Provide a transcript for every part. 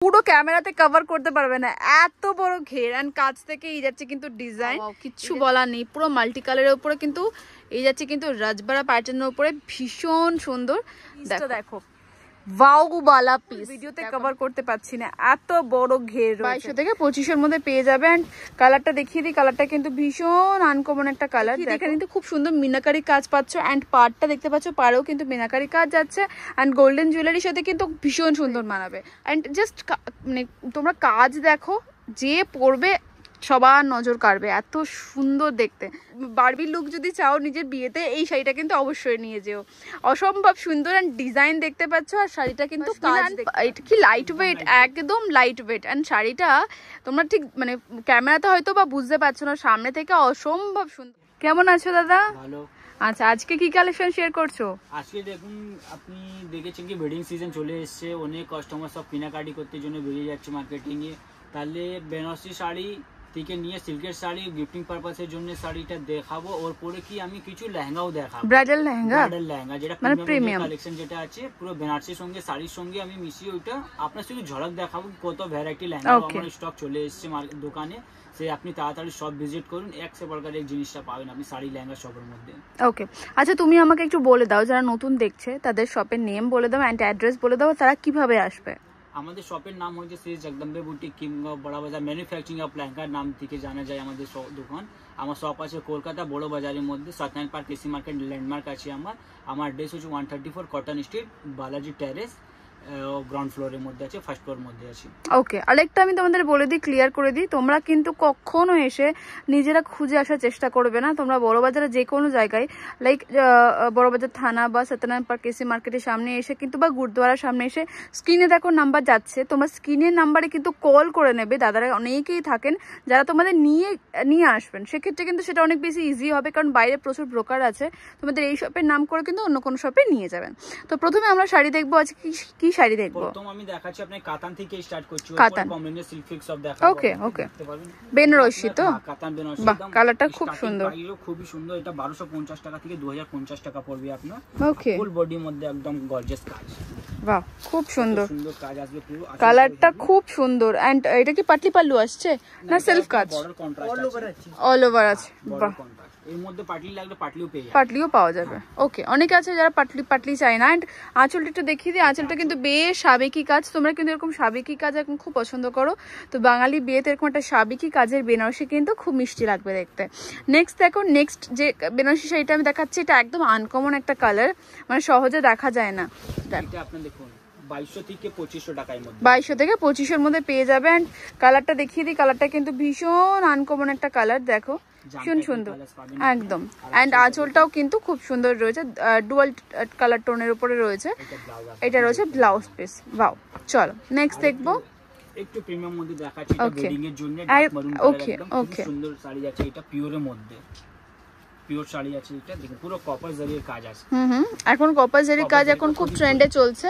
পুরো ক্যামেরাতে কভার করতে পারবে না, এত বড় ঘের। এন্ড কাছ থেকে এই যাচ্ছে কিন্তু ডিজাইন, কিচ্ছু বলার নেই। পুরো মাল্টি কালারের উপরে কিন্তু এই যাচ্ছে কিন্তু রাজবাড়া প্যাটার্নের উপরে, ভীষণ সুন্দর। দেখো ওয়াও বালা পিস, ভিডিওতে কভার করতে পারছি না, এত বড় ঘের। 2200 থেকে 2500 এর মধ্যে পেয়ে যাবে। এন্ড কালারটা দেখিয়ে দিই, কালারটা কিন্তু ভীষণ আনকমন একটা কালার। এখানে কিন্তু খুব সুন্দর মিনাকারি কাজ পাচ্ছ। এন্ড পাড়টা দেখতে পাচ্ছ, পাড়েও কিন্তু মিনাকারি কাজ যাচ্ছে। এন্ড গোল্ডেন জুয়েলারির সাথে কিন্তু ভীষণ সুন্দর মানাবে। এন্ড জাস্ট মানে তোমরা কাজ দেখো, যে পরবে সবার নজর কাড়বে, এত সুন্দর দেখতে। বারবি লুক যদি চাও নিজের বিয়েতে, এই শাড়িটা কিন্তু অবশ্যই নিয়ে যেও, অসম্ভব সুন্দর। এন্ড ডিজাইন দেখতে পাচ্ছ, আর শাড়িটা কিন্তু এটা কি লাইট ওয়েট, একদম লাইট ওয়েট। এন্ড শাড়িটা তোমরা ঠিক মানে ক্যামেরাতে হয়তো বা বুঝতে পারছো না, সামনে থেকে অসম্ভব সুন্দর। কেমন আছো দাদা? ভালো। আচ্ছা, আজকে কি কালেকশন শেয়ার করছো? আজকে দেখুন, আপনি দেখেছেন কি ওয়েডিং সিজন চলে এসেছে, অনেক কাস্টমার সব কেনাকাটি করতে জন্য বেরিয়ে যাচ্ছে মার্কেটিং এ। তাহলে বেনারসি শাড়ি থেকে নিয়ে সিল্কের শাড়ি, গিফটিং পারপাসের জন্য শাড়িটা দেখাবো। ওর পরে কি আমি কিছু লেহেঙ্গাও দেখাবো, ব্রাইডাল লেহেঙ্গা, যেটা প্রিমিয়াম কালেকশন যেটা আছে, পুরো বেনারসির সঙ্গে শাড়ির সঙ্গে আমি মিশিয়ে ওইটা আপনার শুধু ঝলক দেখাবো। কত ভ্যারাইটি লেহেঙ্গা আমার স্টক চলে এসেছে দোকানে, সে আপনি তাড়াতাড়ি সব ভিজিট করুন, এক সে বড় এক জিনিসটা পাবেন আপনি শাড়ি লেহেঙ্গা শপের মধ্যে। ওকে, আচ্ছা তুমি আমাকে একটু বলে দাও, যারা নতুন দেখছে তাদের শপের নেম বলে দাও, এন্ড অ্যাড্রেস বলে দাও, তারা কিভাবে আসবে। আমাদের শপের নাম হচ্ছে শ্রী জগদম্বে বুটিক, কিংবা বড় বাজার ম্যানুফ্যাকচারিং অফ লেহেঙ্গার নাম থেকে জানা যায় আমাদের দোকান। আমার শপ আছে কলকাতা বড় বাজারের মধ্যে, সত্যনারায়ণ পার্ক কৃষি মার্কেট ল্যান্ডমার্ক আছে আমার। আমার অ্যাড্রেস হচ্ছে 134 cotton street, Balaji terrace, ground ফ্লোরের মধ্যে আছে, ফার্স্ট ফ্লোর মধ্যে আছে। ওকে, আরেকটা আমি তোমাদের বলে দিই, ক্লিয়ার করে দিই, তোমরা কিন্তু কখনো এসে নিজেরা খুঁজে আসার চেষ্টা করবে না। তোমরা বড়বাজারে যে কোনো জায়গায়, লাইক বড়বাজার থানা বা সত্যনারায়ণ পার্ক কৃষি মার্কেটের সামনে এসে কিন্তু, বা গুরুদ্বারার সামনে এসে, স্ক্রিনে দেখো নাম্বার যাচ্ছে, তোমরা স্ক্রিনের নাম্বারে কিন্তু কল করে নেবে। দাদারা অনেকেই থাকেন যারা তোমাদের নিয়ে আসবেন, সেক্ষেত্রে কিন্তু সেটা অনেক বেশি ইজি হবে, কারণ বাইরে প্রচুর ব্রোকার আছে। তোমাদের এই শপের নাম করে কিন্তু অন্য কোনো শপে নিয়ে যাবেন। তো প্রথমে আমরা শাড়ি দেখবো, আজকে কি শাড়ি দেখবো? প্রথম আমি দেখাচ্ছি আপনাকে কাতান থেকে স্টার্ট করছি। কাতান, কমলিনের সিল্ক ফিক্স সব দেখাবো। ওকে ওকে, বেনারসি তো? কাতান বেনারসি, বাহ, কালারটা খুব সুন্দর, খুবই সুন্দর। এটা 1250 টাকা থেকে 2050 টাকা পড়বে আপনার। ওকে, ফুল বডির মধ্যে একদম গর্জিয়াস কাজ। বাহ, খুব সুন্দর সুন্দর কাজ আসবে পুরো, কালারটা খুব সুন্দর। এন্ড এটা কি পাটলি পাল্লু আসছে না সেলফ কাজ? বর্ডার কন্ট্রাস্ট আছে, অল ওভার আছে। বাহ, এর মধ্যে পাটলি লাগলে পাটলিও পেয়ে যাবে, পাটলিও পাওয়া যাবে। ওকে, অনেকে আছে যারা পাটলি চায় না। এন্ড আঁচলটা একটু দেখিয়ে দিই, আঁচলটা কিন্তু বেশ সাবেকি কাজ। তোমরা কিন্তু এরকম সাবেকি কাজ এখন খুব পছন্দ করো, তো বাঙালি বিয়েতে এরকম একটা সাবেকি কাজের বেনারসি কিন্তু খুব মিষ্টি লাগবে দেখতে। নেক্সট দেখো, নেক্সট যে বেনারসি শাড়িটা আমি দেখাচ্ছি, এটা একদম আনকমন একটা কালার, মানে সহজে দেখা যায় না। এটা আপনি দেখুন 2200 থেকে 2500 টাকার মধ্যে, 2200 থেকে 2500 মধ্যে পেয়ে যাবে। এন্ড কালারটা দেখিয়ে দিই, কালারটা কিন্তু ভীষণ আনকমন একটা কালার, দেখো ভীষণ সুন্দর একদম। এন্ড আঁচলটাও কিন্তু খুব সুন্দর রয়েছে, ডুয়াল কালার টোনের উপরে রয়েছে। এটা রয়েছে ব্লাউজ পিস। বাও, চলো নেক্সট দেখবো। একটু প্রিমিয়াম মধ্যে দেখাচ্ছি, এটা ওয়েডিং এর জন্য মারুন ওকে ওকে, সুন্দর শাড়ি আছে, এটা পিওরের মধ্যে, পিওর শাড়ি আছে। এটা দেখুন পুরো কপার জারির কাজ আছে। এখন কপার জারির কাজ এখন খুব ট্রেন্ডে চলছে,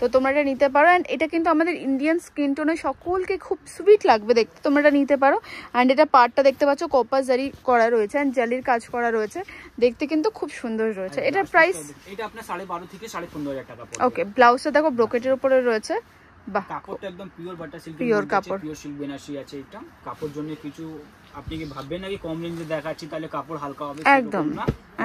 তো তোমরা এটা নিতে পারো। এন্ড এটা কিন্তু আমাদের ইন্ডিয়ান স্কিন টোনে সকলকে খুব সুইট লাগবে দেখতে, তোমরা এটা নিতে পারো। এন্ড এটা পার্টটা দেখতে পাচ্ছ কপার জারি করা রয়েছে, এন্ড জালির কাজ করা রয়েছে, দেখতে কিন্তু খুব সুন্দর রয়েছে। এটার প্রাইস এটা আপনার 12.5 থেকে 15.5 টাকা পড়বে। ওকে, ব্লাউজটা দেখো ব্রোকেটের উপরে রয়েছে। বাহ, কাপড়টা একদম পিওর বাটার সিল্ক, পিওর কাপড়, পিওর সিল্ক বেনারসি আছে। এটা কাপড় জন্য কিছু আপনি কি ভাববেন না কি কম রেঞ্জে দেখাচ্ছি তাহলে কাপড় হালকা হবে, একদম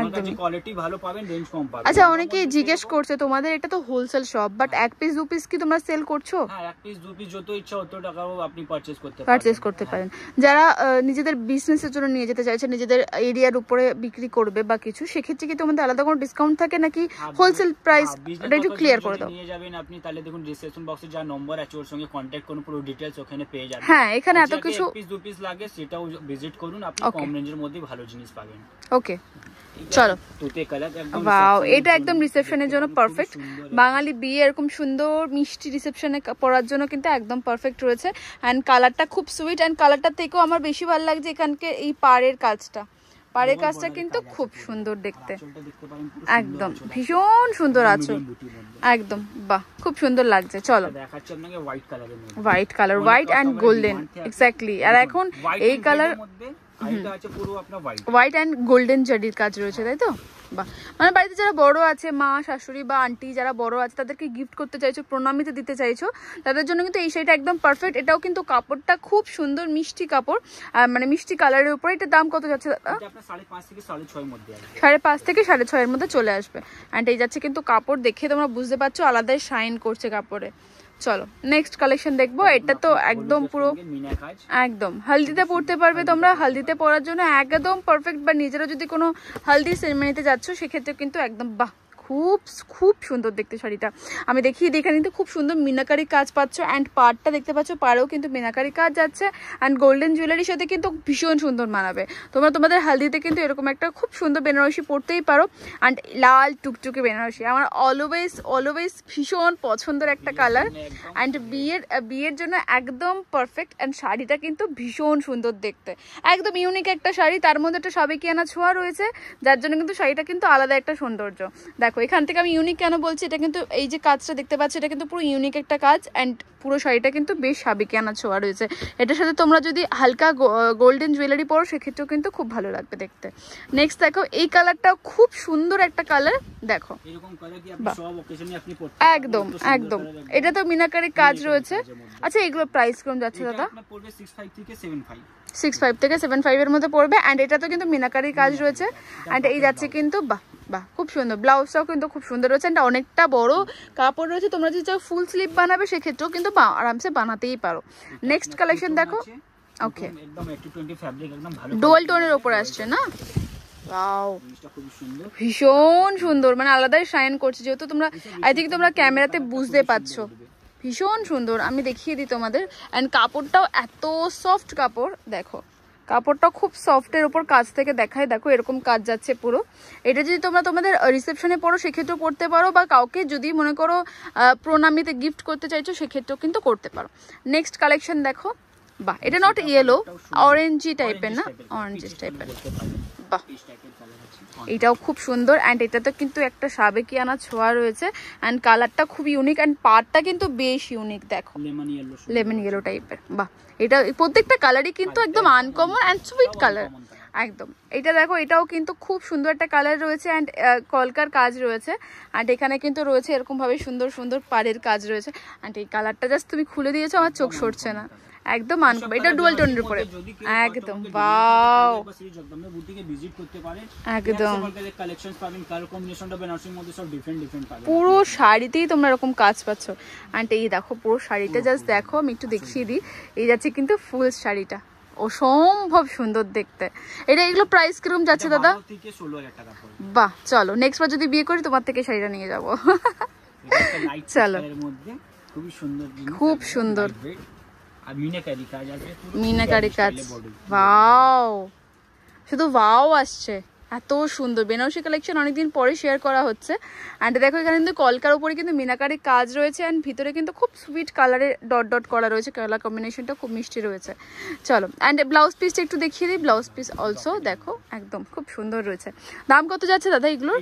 একদম কোয়ালিটি ভালো পাবেন, রেঞ্জ কম পাবেন। আচ্ছা, অনেকেই জিজ্ঞেস করছে তোমাদের এটা তো হোলসেল শপ, বাট এক পিস দু পিস কি তোমরা সেল করছো? হ্যাঁ, এক পিস দু পিস যত ইচ্ছা তত টাকাও আপনি পারচেজ করতে পারেন। যারা নিজেদের বিজনেসের জন্য নিয়ে যেতে চাইছে, নিজেদের এরিয়ার উপরে বিক্রি করবে বা কিছু, সেক্ষেত্রে কি তোমাদের আলাদা কোনো ডিসকাউন্ট থাকে নাকি হোলসেল প্রাইস? এটা একটু ক্লিয়ার করে দাও। নিয়ে যাবেন আপনি, তাহলে দেখুন ডিসক্রিপশন বক্সে যা নম্বর আছে ওর সঙ্গে কন্টাক্ট করুন, পুরো ডিটেইলস ওখানে পেয়ে যাবেন। হ্যাঁ, এখানে এত কিছু, এক পিস দু পিস লাগে সেটাও ভিজিট করুন, আপনি কম রেঞ্জের মধ্যে ভালো জিনিস পাবেন। ওকে, চলো। ওয়াও, এটা একদম রিসেপশনের জন্য পারফেক্ট। বাঙালি বিয়ে এরকম সুন্দর মিষ্টি রিসেপশনে পরার জন্য কিন্তু একদম পারফেক্ট রয়েছে। এন্ড কালারটা খুব সুইট, এন্ড কালারটা থেকেও আমার বেশি ভালো লাগছে এখানকার এই পাড়ের কাজটা। পাড়ের কাজটা কিন্তু খুব সুন্দর দেখতে, একদম ভীষণ সুন্দর আঁচল, একদম বাহ, খুব সুন্দর লাগছে। চলো দেখাচ্ছি আপনাকে হোয়াইট কালারের মধ্যে, white colour, white and golden, exactly. আর এখন এই কালার আর এটা আছে পুরো আপনার হোয়াইট অ্যান্ড গোল্ডেন জারির কাজ রয়েছে, তাই তো? বাহ, মানে বাড়িতে যারা বড় আছে, মা শাশুড়ি বা আন্টি যারা বড় আছে, তাদেরকে গিফট করতে চাইছো, প্রণামীতে দিতে চাইছো, তাদের জন্য কিন্তু এই শাড়িটা একদম পারফেক্ট। এটাও কিন্তু কাপড়টা খুব সুন্দর, মিষ্টি কাপড়, মানে মিষ্টি কালারের উপরে। এটার দাম কত যাচ্ছে দাদা? এটা আপনার 5.5 থেকে 6.5 মধ্যে আসবে। 5.5 থেকে 6.5 এর মধ্যে চলে আসবে। অ্যান্ড এই যাচ্ছে কিন্তু কাপড় দেখে তোমরা বুঝতে পারছো আলাদাই শাইন করছে কাপড়ে। চলো নেক্সট কালেকশন দেখবো। এটা তো একদম পুরো একদম হলদিতে পরতে পারবে তোমরা, হলদিতে পরার জন্য একদম পারফেক্ট। বা নিজেরা যদি কোনো হলদি সেরেমনিতে যাচ্ছ সেক্ষেত্রে কিন্তু একদম বাহ, খুব খুব সুন্দর দেখতে শাড়িটা। আমি দেখিয়ে দিই, এখানে কিন্তু খুব সুন্দর মিনাকারি কাজ পাচ্ছ। অ্যান্ড পাড়টা দেখতে পাচ্ছ, পাড়েও কিন্তু মিনাকারি কাজ যাচ্ছে। অ্যান্ড গোল্ডেন জুয়েলারির সাথে কিন্তু ভীষণ সুন্দর মানাবে। তোমরা তোমাদের হালদিতে কিন্তু এরকম একটা খুব সুন্দর বেনারসি পরতেই পারো। অ্যান্ড লাল টুকটুকে বেনারসি আমার অলওয়েজ ভীষণ পছন্দের একটা কালার। অ্যান্ড বিয়ের জন্য একদম পারফেক্ট। অ্যান্ড শাড়িটা কিন্তু ভীষণ সুন্দর দেখতে, একদম ইউনিক একটা শাড়ি, তার মধ্যে একটা সাবেকিয়ানা ছোঁয়া রয়েছে, যার জন্য কিন্তু শাড়িটা কিন্তু আলাদা একটা সৌন্দর্য। দেখো এখান থেকে আমি ইউনিক কেন বলছি, এটা কিন্তু এই যে কাজটা দেখতে পাচ্ছ, এটা কিন্তু পুরো ইউনিক একটা কাজ। অ্যান্ড পুরো শাড়িটা কিন্তু বেশ সাবেকিয়ানা ছোঁয়া রয়েছে। এটার সাথে তোমরা যদি হালকা গোল্ডেন জুয়েলারি পরো সেক্ষেত্রেও কিন্তু খুব ভালো লাগবে দেখতে। নেক্সট দেখো, এই কালারটা খুব সুন্দর একটা কালার। দেখো একদম একদম, এটা তো মিনাকারি কাজ রয়েছে। আচ্ছা এগুলো প্রাইস কম যাচ্ছে দাদা? 6.5 থেকে 7.5 এর মধ্যে পড়বে। অ্যান্ড এটা তো কিন্তু মিনাকারি কাজ রয়েছে। অ্যান্ড এই যাচ্ছে কিন্তু বাহ বাহ, খুব সুন্দর। ব্লাউজটাও কিন্তু খুব সুন্দর রয়েছে। এটা অনেকটা বড় কাপড় রয়েছে। তোমরা যদি চাও ফুল স্লিভ বানাবে সেক্ষেত্রেও কিন্তু আরামসে বানাতেই পারো। নেক্সট কালেকশন দেখো। ওকে, একদম 80-20 ফ্যাব্রিক, একদম ভালো ডুয়াল টোনের উপরে আসছে না? ওয়াও, ভীষণ সুন্দর, মানে আলাদাই শাইন করছে। যেহেতু তোমরা আই থিঙ্ক তোমরা ক্যামেরাতে বুঝতে পারছো, ভীষণ সুন্দর। আমি দেখিয়ে দিই তোমাদের। অ্যান্ড কাপড়টাও এত সফট কাপড়, দেখো কাপড়টা খুব সফটের উপর কাজ থেকে দেখায়। দেখো এরকম কাজ যাচ্ছে পুরো। এটা যদি তোমরা তোমাদের রিসেপশনে পড়ো সেক্ষেত্রেও পড়তে পারো, বা কাউকে যদি মনে করো প্রণামীতে গিফট করতে চাইছো সেক্ষেত্রেও কিন্তু করতে পারো। নেক্সট কালেকশন দেখো। বাহ, এটা নট ইয়েলো, অরেঞ্জি টাইপের না, অরেঞ্জ টাইপের। বাহ, এটাও খুব সুন্দর। অ্যান্ড এটাতে কিন্তু একটা সাবেকিয়ানা ছোঁয়া রয়েছে। অ্যান্ড কালারটা খুব ইউনিক। অ্যান্ড পাড়টা কিন্তু বেশ ইউনিক, দেখো লেমন ইয়েলো টাইপের। বাহ, এটা প্রত্যেকটা কালারই কিন্তু একদম আনকমন অ্যান্ড সুইট কালার একদম। এটা দেখো, এটাও কিন্তু খুব সুন্দর একটা কালার রয়েছে। অ্যান্ড কলকার কাজ রয়েছে। অ্যান্ড এখানে কিন্তু রয়েছে এরকম ভাবে সুন্দর সুন্দর পাড়ের কাজ রয়েছে। অ্যান্ড এই কালারটা জাস্ট তুমি খুলে দিয়েছো, আমার চোখ সরছে না, একদম আনকমন। এটা ডুয়াল টোনের উপরে একদম। ওয়াও, একদম পুরো শাড়িতেই তোমরা এরকম কাজ পাচ্ছ। অ্যান্ড এই দেখো পুরো শাড়িটা জাস্ট দেখো, আমি একটু দেখিয়ে দিই। এই যাচ্ছে কিন্তু ফুল শাড়িটা, অসম্ভব সুন্দর দেখতে। এগুলো প্রাইস কিরকম যাচ্ছে দাদা? 16,000 টাকা। বাহ, চলো নেক্সট বার যদি বিয়ে করি তোমার থেকে শাড়িটা নিয়ে যাবো। চলো, খুব সুন্দর মিনাকারি কাজ। ওয়াও, শুধু ওয়াও আসছে, এত সুন্দর বেনারসি কালেকশন অনেকদিন পরে শেয়ার করা হচ্ছে। অ্যান্ড দেখো এখানে কিন্তু কলকার উপরে কিন্তু মিনাকারি কাজ রয়েছে। অ্যান্ড ভিতরে কিন্তু খুব সুইট কালারের ডট ডট করা রয়েছে, কালার কম্বিনেশনটা খুব মিষ্টি রয়েছে। চলো, অ্যান্ড ব্লাউজ পিসটা একটু দেখিয়ে দিই। ব্লাউজ পিস অলসো দেখো একদম খুব সুন্দর রয়েছে। দাম কত যাচ্ছে দাদা এগুলোর?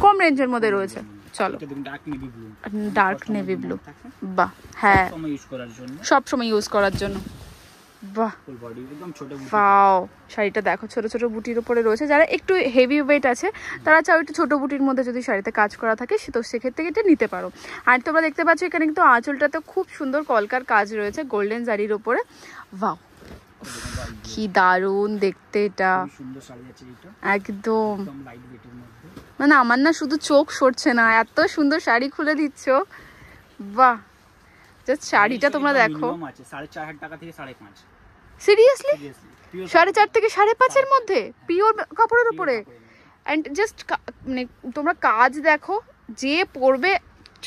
কম রেঞ্জের মধ্যে রয়েছে। চলো, ডার্ক নেভি ব্লু। বাহ, হ্যাঁ সব সময় ইউজ করার জন্য। বাহ, ওয়াও, শাড়িটা দেখো ছোট ছোট বুটির উপরে রয়েছে। যারা একটু হেভি ওয়েট আছে তারা চাও একটু ছোট বুটির মধ্যে যদি শাড়িতে কাজ করা থাকে তো সেক্ষেত্রে এটা নিতে পারো। আর তোমরা দেখতে পাচ্ছ এখানে কিন্তু আঁচলটাতে খুব সুন্দর কলকার কাজ রয়েছে গোল্ডেন জারির উপরে। ওয়াও, কি দারুণ দেখতে এটা, একদম মানে আমার না শুধু চোখ সরছে না, এত সুন্দর শাড়ি খুলে দিচ্ছ। বাহ, জাস্ট শাড়িটা তোমরা দেখো। 4,500 টাকা থেকে 5.5। সিরিয়াসলি 4.5 থেকে 5.5 মধ্যে পিওর কাপড়ের উপরে। অ্যান্ড জাস্ট মানে তোমরা কাজ দেখো, যে পরবে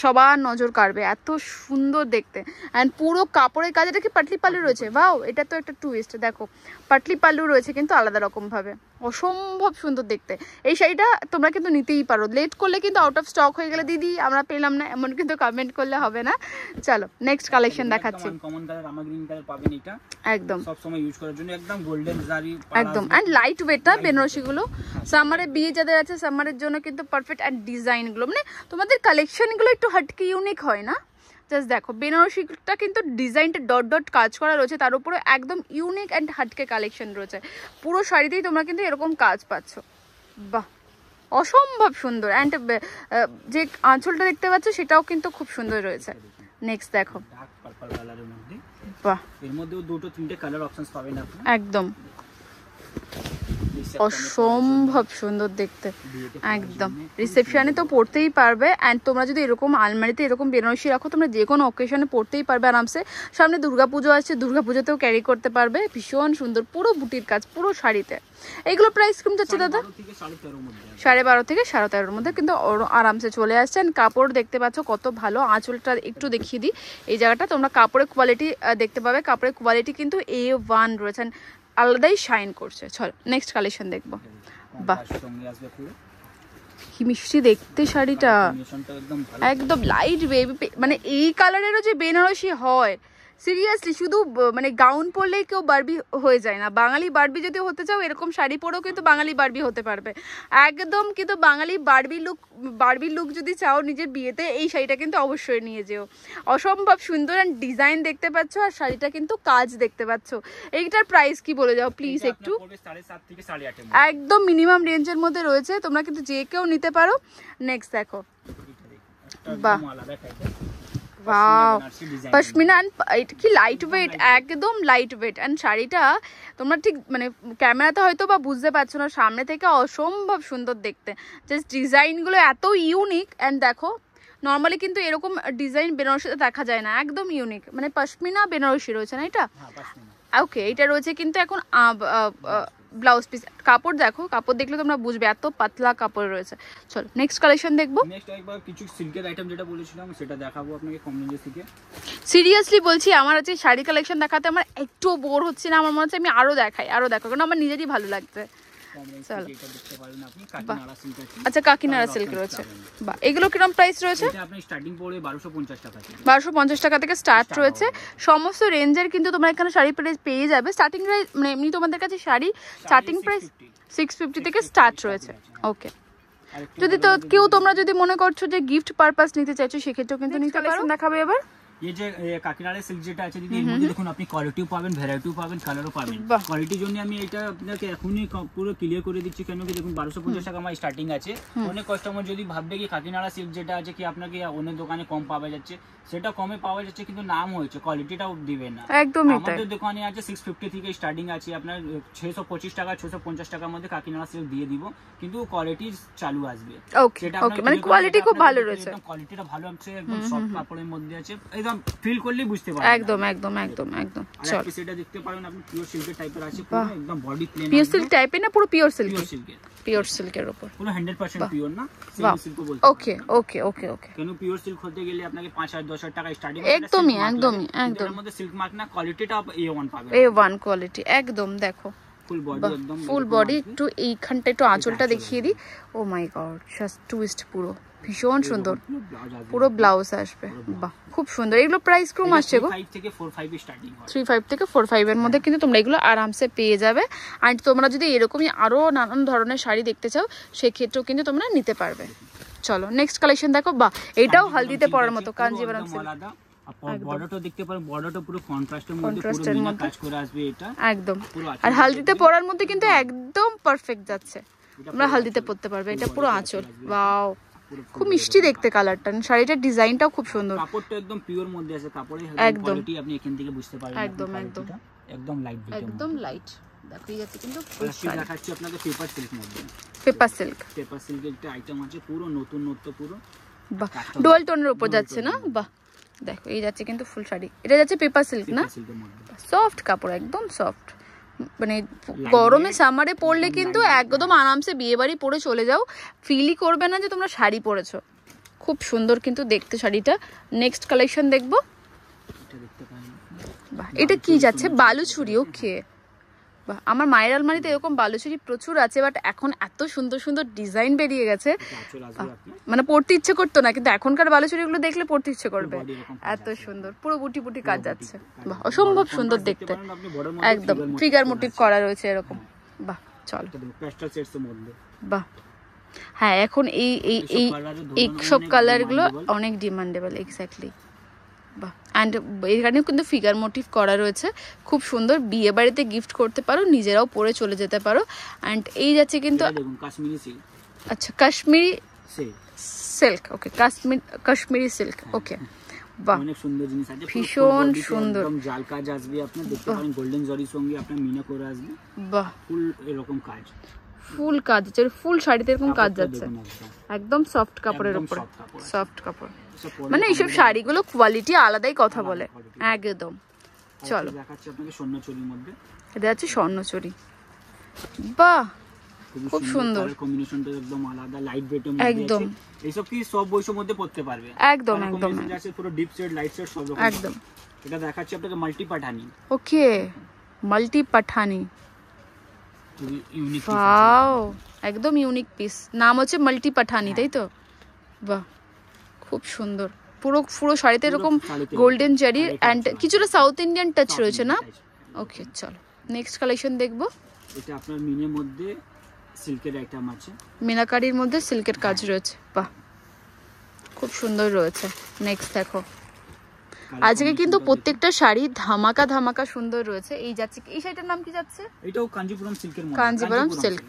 সবার নজর কাড়বে, এত সুন্দর দেখতে। অ্যান্ড পুরো কাপড়ের কাজ। এটা কি পাটলি পাল্লু রয়েছে? বাও, এটা তো একটা টুইস্ট। দেখো পাটলি পাল্লু রয়েছে কিন্তু আলাদা রকম ভাবে, অসম্ভব সুন্দর দেখতে। এই শাড়িটা তোমরা কিন্তু নিতেই পারো। লেট করলে কিন্তু আউট অফ স্টক হয়ে গেলে দিদি আমরা পেলাম না এমন কিন্তু কমেন্ট করলে হবে না। চলো নেক্সট কালেকশন দেখাচ্ছি। একদম সব সময় ইউজ করার জন্য একদম গোল্ডেন জারি একদম। অ্যান্ড লাইট ওয়েট না বেনারসি গুলো, সামারে বিয়ে যাদের আছে সামারের জন্য কিন্তু পারফেক্ট। অ্যান্ড ডিজাইন গুলো মানে তোমাদের কালেকশন গুলো একটু হাটকে ইউনিক হয় না, জাস্ট দেখো বেনারসিটা কিন্তু ডিজাইনটা ডট ডট কাজ করা রয়েছে, তার উপরে একদম ইউনিক অ্যান্ড হাটকে কালেকশন রয়েছে। পুরো শাড়িতেই তোমরা কিন্তু এরকম কাজ পাচ্ছ। বাহ, অসম্ভব সুন্দর। অ্যান্ড যে আঁচলটা দেখতে পাচ্ছ সেটাও কিন্তু খুব সুন্দর রয়েছে। নেক্সট দেখো, ডার্ক পার্পল কালারের মধ্যে, বাহ, এর মধ্যেও দুটো তিনটে কালার অপশনস পাবেন আপনি। একদম অসম্ভব সুন্দর দেখতে, একদম রিসেপশনে তো পড়তেই পারবে। অ্যান্ড তোমরা যদি এরকম আলমারিতে এরকম বেনারসি রাখো, তোমরা যে কোনো অকেশনে পড়তেই পারবে আরামসে। সামনে দুর্গাপুজো আসছে, দুর্গাপুজোতেও ক্যারি করতে পারবে। ভীষণ সুন্দর, পুরো বুটির কাজ পুরো শাড়িতে। এইগুলো প্রাইস কম যাচ্ছে দাদা? 12.5 থেকে 13.5 মধ্যে কিন্তু আরামসে চলে আসছে। অ্যান্ড কাপড় দেখতে পাচ্ছ কত ভালো। আঁচলটা একটু দেখিয়ে দিই, এই জায়গাটা তোমরা কাপড়ের কোয়ালিটি দেখতে পাবে। কাপড়ের কোয়ালিটি কিন্তু A1 রয়েছে, আলাদাই শাইন করছে। চল নেক্সট কালেকশন দেখবো। বাহ, কি মিষ্টি দেখতে শাড়িটা, একদম লাইট বেবি। মানে এই কালারেরও যে বেনারসি হয়, সিরিয়াসলি শুধু মানে গাউন পরলেই কেউ বারবি হয়ে যায় না। বাঙালি বারবি যদি হতে চাও, এরকম শাড়ি পরেও কিন্তু বাঙালি বারবি হতে পারবে একদম। কিন্তু বাঙালি বারবি লুক যদি চাও নিজের বিয়েতে, এই শাড়িটা কিন্তু অবশ্যই নিয়ে যেও। অসম্ভব সুন্দর অ্যান্ড ডিজাইন দেখতে পাচ্ছ, আর শাড়িটা কিন্তু কাজ দেখতে পাচ্ছ। এইটার প্রাইস কি বলে যাও প্লিজ একটু? 7.5 থেকে 8.5 একদম মিনিমাম রেঞ্জের মধ্যে রয়েছে, তোমরা কিন্তু যে কেউ নিতে পারো। নেক্সট দেখো, বাহ, ওয়াও, পশমিনা। কি লাইট ওয়েট, একদম লাইট ওয়েট। অ্যান্ড শাড়িটা তোমরা ঠিক মানে ক্যামেরাতে হয়তো বা বুঝতে পারছো না, সামনে থেকে অসম্ভব সুন্দর দেখতে। জাস্ট ডিজাইনগুলো এত ইউনিক। অ্যান্ড দেখো নর্মালি কিন্তু এরকম ডিজাইন বেনারসিতে দেখা যায় না, একদম ইউনিক। মানে পশমিনা বেনারসি রয়েছে না এটা? ওকে, এটা রয়েছে কিন্তু এখন ব্লাউজ পিস। কাপড় দেখো, কাপড় দেখলে তোমরা বুঝবে এত পাতলা কাপড় রয়েছে। চলো নেক্সট কালেকশন দেখবো। নেক্সট একবার কিছু সিল্কের আইটেম যেটা বলেছিলাম সেটা দেখাবো আপনাকে কম রেঞ্জে থেকে। সিরিয়াসলি বলছি, আমার আছে শাড়ি কালেকশন দেখাতে আমার একটু বোর হচ্ছে না। আমার মনে হচ্ছে আমি আরো দেখাই, কারণ আমার নিজেরই ভালো লাগছে। চলো, আচ্ছা কাকিনাড়া সিল্ক রয়েছে। বাহ, এগুলো কিরকম প্রাইস রয়েছে? এটা আপনি স্টার্টিং পড়বে 1250 টাকা থেকে। 1250 টাকা থেকে স্টার্ট রয়েছে। সমস্ত রেঞ্জের কিন্তু তোমরা এখানে শাড়ি পেয়ে যাবে। স্টার্টিং প্রাইস মানে এমনি তোমাদের কাছে শাড়ি স্টার্টিং প্রাইস 650 থেকে স্টার্ট রয়েছে। ওকে, যদি তো কেউ তোমরা যদি মনে করছো যে গিফট পারপাস নিতে চাইছো, সেক্ষেত্রেও কিন্তু নিতে পারো। দেখাবে এবার ये যে কাকিনাড়া সিল্ক যেটা আছে দিদি, এর মধ্যে দেখুন আপনি কোয়ালিটিও পাবেন, ভ্যারাইটিও পাবেন, কালারও পাবেন। কোয়ালিটির জন্য আমি এটা আপনাকে এখনই পুরো ক্লিয়ার করে দিচ্ছি, কেন কি দেখুন 1250 টাকা আমার স্টার্টিং আছে। অনেক কাস্টমার যদি ভাববে কি কাকিনাড়া সিল্ক যেটা আছে কি আপনাকে অন্য দোকানে কম পাওয়া যাচ্ছে, সেটা কমে পাওয়া যাচ্ছে কিন্তু নাম হয়েছে, কোয়ালিটিটাও দিবে না। একদমই তাই। আমাদের দোকানে আছে 650 থেকে স্টার্টিং আছে, আপনার 625 টাকা 650 টাকার মধ্যে কাকিনাড়া সিল্ক দিয়ে দিব, কিন্তু কোয়ালিটি চালু আসবে। ওকে ওকে, মানে কোয়ালিটি খুব ভালো রয়েছে, একদম কোয়ালিটিটা ভালো আছে, একদম সফট কাপড়ের মধ্যে আছে, একদম ফিল করলেই বুঝতে পারবেন। একদম একদম একদম একদম। চল সেটা দেখতে পারেন আপনি, পিওর সিল্কের টাইপের আছে, পুরো একদম বডি প্লেন। পিওর সিল্ক টাইপের না, পুরো পিওর সিল্ক? পিওর সিল্কের, পিওর সিল্কের উপর পুরো 100% পিওর না, সেমি সিল্ক বলতে। ওকে ওকে ওকে ওকে। কেন পিওর সিল্ক হতে গেলে আপনাকে 5000-10000 টাকা স্টার্টিং। একদমই একদমই একদম। এর মধ্যে সিল্ক মার্ক না, কোয়ালিটিটা A1 পাবেন, A1 কোয়ালিটি একদম। দেখো ফুল বডি, একদম ফুল বডি। একটু এইখানটা একটু আঁচলটা দেখিয়ে দিই। ও মাই গড, জাস্ট টুইস্ট, পুরো ভীষণ সুন্দর, পুরো ব্লাউজ আসবে। বাহ, খুব সুন্দর। এগুলো প্রাইস কম আসছে গো? 35 থেকে 45 স্টার্টিং হয়। 35 থেকে 45 এর মধ্যে কিন্তু তোমরা এগুলো আরামসে পেয়ে যাবে। আর তোমরা যদি এরকমই আরো নানান ধরনের শাড়ি দেখতে চাও, সেক্ষেত্রেও কিন্তু তোমরা নিতে পারবে। চলো নেক্সট কালেকশন দেখো। বাহ, এটাও হালদিতে পরার মতো কাঞ্জিভারাম সিল্ক। বর্ডারটা দেখতে পারেন, বর্ডারটা পুরো কন্ট্রাস্টের মধ্যে, পুরো মিনা কাজ করে আসবে এটা একদম। আর হালদিতে পরার মধ্যে কিন্তু একদম পারফেক্ট যাচ্ছে, তোমরা হালদিতে পরতে পারবে। এটা পুরো আঁচল, ওয়াও, খুব মিষ্টি দেখতে কালারটা। শাড়িটার ডিজাইনটাও খুব সুন্দর, কাপড়টা একদম পিওর মধ্যে আছে, কাপড়ের কোয়ালিটি আপনি এখান থেকে বুঝতে পারবেন। একদম একদম একদম লাইট, একদম লাইট। দেখো এই যাচ্ছে কিন্তু ফুল শাড়ি দেখাচ্ছি আপনাকে পেপার সিল্ক মধ্যে। পেপার সিল্ক, পেপার সিল্কের একটা আইটেম আছে, পুরো নতুন পুরো। বাহ, ডুয়াল টোনের উপর যাচ্ছে না? বাহ, দেখো এই যাচ্ছে কিন্তু ফুল শাড়ি। এটা যাচ্ছে পেপার সিল্ক না, সফট কাপড়, একদম সফট। মানে গরমে সামারে পরলে কিন্তু একদম আরামসে বিয়ে বাড়ি পরে চলে যাও, ফিলই করবে না যে তোমরা শাড়ি পরেছো। খুব সুন্দর কিন্তু দেখতে শাড়িটা। নেক্সট কালেকশন দেখবো। বাহ, এটা কি যাচ্ছে? বালুচুরি। ওকে, বাহ, আমার মায়ের আলমারিতে এরকম বালুচুরি প্রচুর আছে, বাট এখন এত সুন্দর সুন্দর ডিজাইন বেরিয়ে গেছে, মানে পড়তে ইচ্ছে করতো না, কিন্তু এখনকার বালুচুরিগুলো দেখলে পড়তে ইচ্ছে করবে। এত সুন্দর, পুরো বুটি বুটি কাজ যাচ্ছে। বাহ, অসম্ভব সুন্দর দেখতে, একদম ফিগার মোটিভ করা রয়েছে এরকম। বাহ, চলো। বাহ, হ্যাঁ, এখন এই সব কালার গুলো অনেক ডিমান্ডেবল। এক্স্যাক্টলি, বাহ, অ্যান্ড এখানে কিন্তু ফিগার মোটিভ করা রয়েছে, খুব সুন্দর। বিয়ে বাড়িতে গিফট করতে পারো, নিজেরাও পরে চলে যেতে পারো। অ্যান্ড এই যাচ্ছে কিন্তু কাশ্মীরি সিল্ক, আচ্ছা কাশ্মীরি সিল্ক, ওকে কাশ্মীরি সিল্ক, ওকে। বাহ, অনেক সুন্দর জিনিস আছে, ভীষণ সুন্দর। একদম জাল কাজ আসবে, আপনি দেখতে পারেন গোল্ডেন জরির সঙ্গে আপনার মিনা করে আসবে। বাহ, ফুল এরকম কাজ, ফুল কাজ আছে, ফুল শাড়িতে এরকম কাজ যাচ্ছে, একদম সফট কাপড়ের উপরে, সফট কাপড়। মানে এইসব শাড়িগুলো কোয়ালিটি আলাদাই কথা বলে, একদম। চলো দেখাচ্ছি আপনাকে স্বর্ণচুরির মধ্যে, এটা আছে স্বর্ণচুরি। বাহ, খুব সুন্দর, কম্বিনেশনটা একদম আলাদা, লাইট ওয়েটের মধ্যে একদম। এইসব কি সব বয়সের মধ্যে পড়তে পারবে, একদম একদম আছে পুরো ডিপ শেড লাইট শেড সব রকম একদম। এটা দেখাচ্ছি আপনাকে multi Paithani, okay multi Paithani, unique wow একদম ইউনিক পিস, নাম হচ্ছে মাল্টি পাঠানি, তাই তো? বাহ, খুব সুন্দর। পুরো পুরো শাড়িতে এরকম গোল্ডেন জারি অ্যান্ড কিছুটা সাউথ ইন্ডিয়ান টাচ রয়েছে না? ওকে চলো নেক্সট কালেকশন দেখবো। এটা আপনার মিনের মধ্যে সিল্কের আইটেম আছে, মিনাকারির মধ্যে সিল্কের কাজ রয়েছে, বাহ খুব সুন্দর রয়েছে। নেক্সট দেখো, আজকে কিন্তু প্রত্যেকটা শাড়ি ধামাকা ধামাকা সুন্দর রয়েছে। এই যাচ্ছে, এই শাড়িটার নাম কি যাচ্ছে? এটাও কাঞ্জিপুরম সিল্কের মধ্যে, কাঞ্জিপুরম সিল্ক।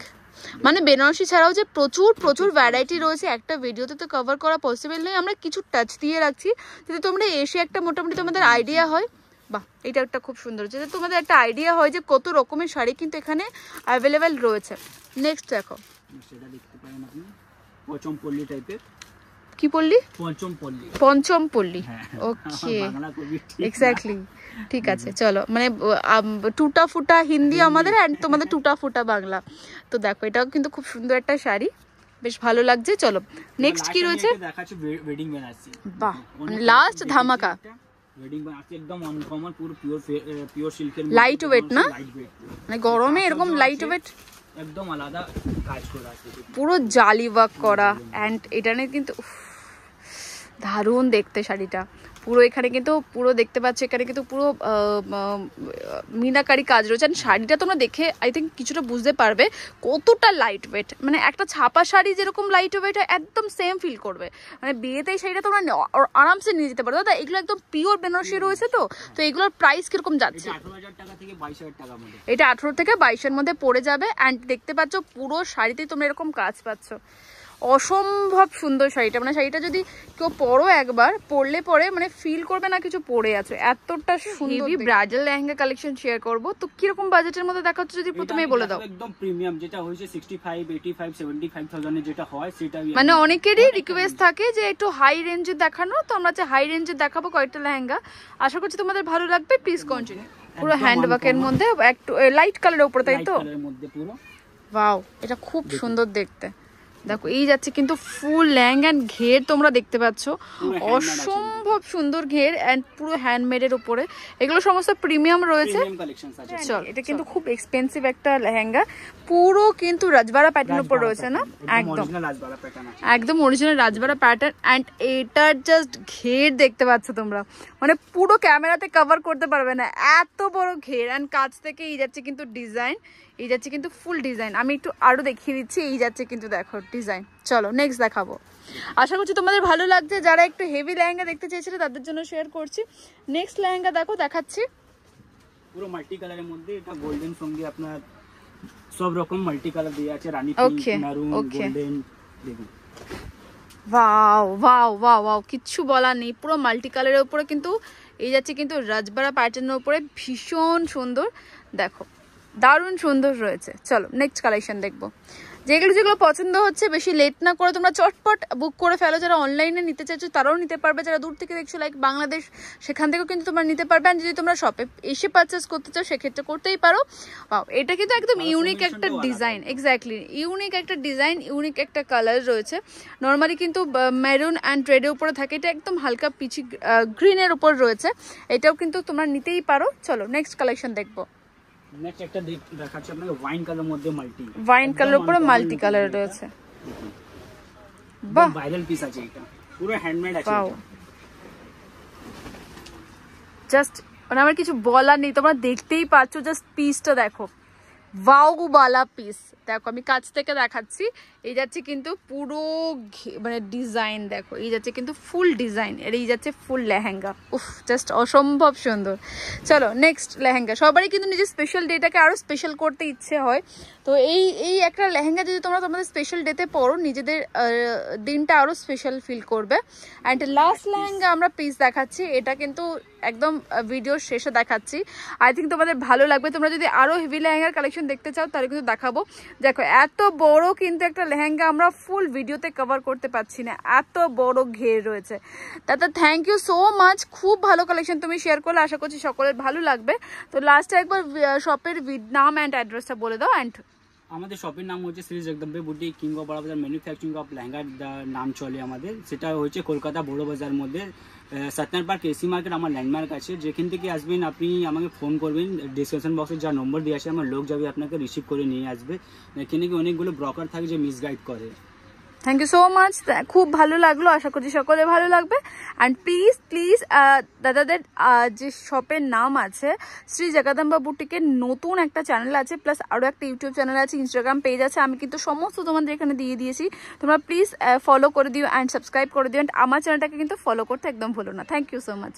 মানে বেনারসি ছাড়াও যে প্রচুর প্রচুর ভ্যারাইটি রয়েছে, একটা ভিডিওতে তো কভার করা পসিবল নেই, আমরা কিছু টাচ দিয়ে রাখছি যাতে তোমরা এসে একটা মোটামুটি তোমাদের আইডিয়া হয়। বাহ, এটা একটা খুব সুন্দর, যাতে তোমাদের একটা আইডিয়া হয় যে কত রকমের শাড়ি কিন্তু এখানে অ্যাভেলেবেল রয়েছে। নেক্সট দেখো, সেটা দেখতে পারেন আপনি পঞ্চমপল্লী টাইপের। কি পল্লী? পঞ্চমপল্লী, পঞ্চমপল্লী, ওকে এক্স্যাক্টলি, ঠিক আছে। চলো মানে টুটা ফুটা হিন্দি আমাদের, অ্যান্ড তোমাদের টুটা ফুটা বাংলা। তো দেখো এটাও কিন্তু খুব সুন্দর একটা শাড়ি, বেশ ভালো লাগছে। চলো নেক্সট কি রয়েছে? দেখাচ্ছি ওয়েডিং বেনারসি। বাহ, লাস্ট ধামাকা, ওয়েডিং বেনারসি একদম আনকমন, পুরো পিওর সিল্কের, লাইট ওয়েট না, মানে গরমে এরকম লাইট ওয়েট, একদম আলাদা কাজ করা আছে, পুরো জালি ওয়ার্ক করা। অ্যান্ড এটা নিয়ে কিন্তু দারুণ দেখতে শাড়িটা, পুরো এখানে কিন্তু পুরো দেখতে পাচ্ছ, এখানে কিন্তু পুরো মিনাকারি কাজ রয়েছে। আর শাড়িটা তোমরা দেখে আই থিঙ্ক কিছুটা বুঝতে পারবে কতটা লাইট ওয়েট, মানে একটা ছাপা শাড়ি যেরকম লাইট ওয়েট হয় একদম সেম ফিল করবে। মানে বিয়েতে এই শাড়িটা তোমরা আরামসে নিয়ে যেতে পারো। দাদা এগুলো একদম পিওর বেনারসি রয়েছে, তো এগুলোর প্রাইস কিরকম যাচ্ছে? 18,000 টাকা থেকে 22,000 টাকার মধ্যে, এটা 18 থেকে 22-এর মধ্যে পড়ে যাবে। অ্যান্ড দেখতে পাচ্ছ পুরো শাড়িতে তোমরা এরকম কাজ পাচ্ছ, অসম্ভব সুন্দর শাড়িটা। মানে শাড়িটা যদি কেউ পরো একবার, পরলে পরে মানে ফিল করবে না কিছু পরে আছে, এতটা সুন্দর। ব্রাইডাল লেহেঙ্গা কালেকশন শেয়ার করব, তো কিরকম বাজেটের মধ্যে দেখাচ্ছ যদি প্রথমেই বলে দাও। একদম প্রিমিয়াম, যেটা হয়েছে 65, 85, 75,000 এর যেটা হয় সেটা। মানে অনেকেরই রিকোয়েস্ট থাকে যে একটু হাই রেঞ্জে দেখানো, তো আমরা যে হাই রেঞ্জে দেখাবো কয়েকটা লেহেঙ্গা, আশা করছি তোমাদের ভালো লাগবে। Please continue. পুরো হ্যান্ডওয়ার্কের মধ্যে একটু লাইট কালারের উপরে, তাই তো? ওয়াও, এটা খুব সুন্দর দেখতে। দেখো এই যাচ্ছে কিন্তু ফুল লেহেঙ্গা অ্যান্ড ঘের তোমরা দেখতে পাচ্ছ, অসম্ভব সুন্দর ঘের অ্যান্ড পুরো হ্যান্ডমেডের উপরে। এগুলো সমস্ত প্রিমিয়াম রয়েছে। চল, এটা কিন্তু খুব এক্সপেন্সিভ একটা লেহেঙ্গা, পুরো কিন্তু রাজবাড়া প্যাটার্ন উপর রয়েছে না? একদম একদম অরিজিনাল রাজবাড়া প্যাটার্ন। অ্যান্ড এটার জাস্ট ঘের দেখতে পাচ্ছ তোমরা, মানে পুরো ক্যামেরাতে কভার করতে পারবে না, এত বড় ঘের। অ্যান্ড কাছ থেকে এই যাচ্ছে কিন্তু ডিজাইন, এই যাচ্ছে কিন্তু ফুল ডিজাইন। আমি একটু আরো দেখিয়ে দিচ্ছি, এই যাচ্ছে কিন্তু দেখো ডিজাইন। চলো নেক্সট দেখাবো, আশা করছি তোমাদের ভালো লাগছে। যারা একটু হেভি লেহেঙ্গা দেখতে চেয়েছিল তাদের জন্য শেয়ার করছি। নেক্সট লেহেঙ্গা দেখো, দেখাচ্ছি পুরো মাল্টি কালারের মধ্যে, এটা গোল্ডেন সঙ্গে আপনার সব রকম মাল্টি কালার দিয়ে আছে, রানী পিঙ্ক, মেরুন, গোল্ডেন। দেখুন ওয়াও ওয়াও ওয়াও ওয়াও, কিচ্ছু বলার নেই, পুরো মাল্টি কালারের উপরে কিন্তু এই যাচ্ছে কিন্তু রাজবাড়া প্যাটার্নের উপরে, ভীষণ সুন্দর। দেখো দারুণ সুন্দর রয়েছে। চলো নেক্সট কালেকশন দেখবো। যেগুলো যেগুলো পছন্দ হচ্ছে বেশি লেট না করে তোমরা চটপট বুক করে ফেলো। যারা অনলাইনে নিতে চাইছো তারাও নিতে পারবে, যারা দূর থেকে দেখছো লাইক বাংলাদেশ, সেখান থেকেও কিন্তু তোমরা নিতে পারবে। আর যদি তোমরা শপে এসে পারচেস করতে চাও সেক্ষেত্রে করতেই পারো। এটা কিন্তু একদম ইউনিক একটা ডিজাইন, এক্স্যাক্টলি ইউনিক একটা ডিজাইন, ইউনিক একটা কালার রয়েছে। নর্মালি কিন্তু মেরুন অ্যান্ড রেডের উপরে থাকে, এটা একদম হালকা পিচি গ্রিনের উপর রয়েছে, এটাও কিন্তু তোমরা নিতেই পারো। চলো নেক্সট কালেকশন দেখবো। নেক্সট একটা দেখাচ্ছি আপনাকে ওয়াইন কালার মধ্যে, মাল্টি ওয়াইন কালার উপরে মাল্টি কালার রয়েছে। বাহ, ভাইরাল পিস আছে, এটা পুরো হ্যান্ডমেড আছে। জাস্ট মানে আমার কিছু বলার নেই, তোমরা দেখতেই পাচ্ছ, জাস্ট পিসটা দেখো, ওয়াও ওয়ালা পিস। দেখো আমি কাছ থেকে দেখাচ্ছি, এই যাচ্ছে কিন্তু পুরো মানে ডিজাইন, দেখো এই যাচ্ছে কিন্তু ফুল ডিজাইন, এর এই যাচ্ছে ফুল লেহেঙ্গা। উফ, জাস্ট অসম্ভব সুন্দর। চলো নেক্সট লেহেঙ্গা। সবারই কিন্তু নিজের স্পেশাল ডেটাকে আরও স্পেশাল করতে ইচ্ছে হয়, তো এই একটা লেহেঙ্গা যদি তোমরা তোমাদের স্পেশাল ডেতে পরো, নিজেদের দিনটা আরও স্পেশাল ফিল করবে। অ্যান্ড লাস্ট লেহেঙ্গা আমরা পিস দেখাচ্ছি, এটা কিন্তু একদম ভিডিওর শেষে দেখাচ্ছি, আই থিঙ্ক তোমাদের ভালো লাগবে। তোমরা যদি আরও হেভি লেহেঙ্গার কালেকশন দেখতে চাও তাহলে কিন্তু দেখাবো। দেখো এত বড় কিন্তু একটা লেহেঙ্গা আমরা ফুল ভিডিওতে কভার করতে পারছি না, এত বড় ঘের রয়েছে। দাদা থ্যাংক ইউ সো মাচ, খুব ভালো কালেকশন তুমি শেয়ার করলে, আশা করছি সকলের ভালো লাগবে। তো লাস্টে একবার শপের নাম অ্যান্ড অ্যাড্রেসটা বলে দাও। অ্যান্ড আমাদের শপের নাম হচ্ছে Shri Jagdambe boutique king of বড় বাজার, ম্যানুফ্যাকচারিং অফ লেহেঙ্গার নাম চলে আমাদের, সেটা হচ্ছে কলকাতা বড় বাজার মধ্যে সত্যনারায়ণ পার্ক কেসি মার্কেট আমার ল্যান্ডমার্ক আছে। যেখান থেকে আসবেন আপনি আমাকে ফোন করবেন, ডিসক্রিপশন বক্সে যা নম্বর দিয়ে আসে আমার লোক যাবে আপনাকে রিসিভ করে নিয়ে আসবে। এখানে কি অনেকগুলো ব্রকার থাকে যে মিসগাইড করে। থ্যাংক ইউ সো মাচ, খুব ভালো লাগলো, আশা করছি সকলে ভালো লাগবে। অ্যান্ড প্লিজ প্লিজ দাদাদের যে শপের নাম আছে শ্রী জগদম্বা বুটিকের নতুন একটা চ্যানেল আছে, প্লাস আরও একটা ইউটিউব চ্যানেল আছে, ইনস্টাগ্রাম পেজ আছে, আমি কিন্তু সমস্ত তোমাদের এখানে দিয়ে দিয়েছি, তোমরা প্লিজ ফলো করে দিও অ্যান্ড সাবস্ক্রাইব করে দিও। অ্যান্ড আমার চ্যানেলটাকে কিন্তু ফলো করতে একদম ভুলো না। Thank you so much.